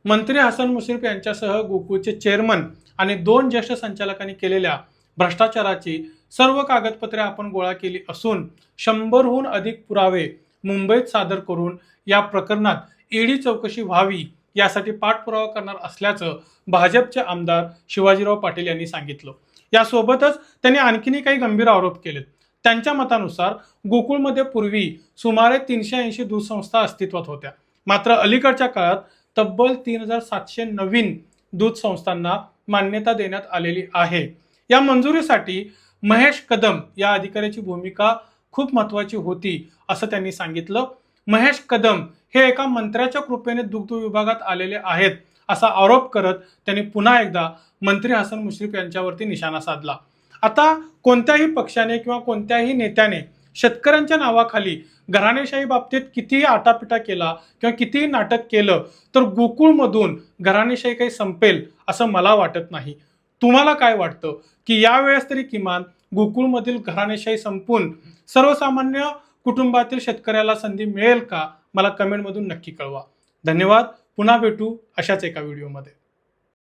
मंत्री हसन मुश्रीफ यांच्यासह गोकुळचे चेअरमन आणि 2 ज्येष्ठ संचालकांनी केलेल्या भ्रष्टाचाराची सर्व कागदपत्रे आपण गोळा केली असून 100हून अधिक पुरावे मुंबईत सादर करून या प्रकरणात ईडी चौकशी व्हावी यासाठी पाठपुरावा करणार असल्याचं भाजपचे आमदार शिवाजीराव पाटील यांनी सांगितलं। यासोबतच त्यांनी आणखीनही काही गंभीर आरोप केलेत। त्यांच्या मतानुसार गोकुळमध्ये पूर्वी सुमारे 380 दूध संस्था अस्तित्वात होत्या, मात्र अलीकडच्या काळात तब्बल 3700 नवीन दूध संस्थांना मान्यता देण्यात आलेली आहे। या मंजुरीसाठी महेश कदम या अधिकाऱ्याची भूमिका खूप महत्त्वाची होती असं त्यांनी सांगितलं। महेश कदम हे एका मंत्र्याच्या कृपेने दुग्ध विभागात आलेले आहेत असा आरोप करत त्यांनी पुन्हा एकदा मंत्री हसन मुश्रीफ यांच्यावरती निशाणा साधला। आता कोणत्याही पक्षाने किंवा कोणत्याही नेत्याने शेतकऱ्यांच्या नावाखाली घराणेशाही बाबतीत कितीही आटापिटा केला किंवा कितीही नाटक केलं तर गोकुळमधून घराणेशाही काही संपेल असं मला वाटत नाही। तुम्हाला काय वाटतं की यावेळेस तरी किमान गोकुळमधील घराणेशाही संपून सर्वसामान्य कुटुंबातील शेतकऱ्याला संधी मिळेल का? मला कमेंटमधून नक्की कळवा। धन्यवाद। पुन्हा भेटू अशाच एका व्हिडिओमध्ये।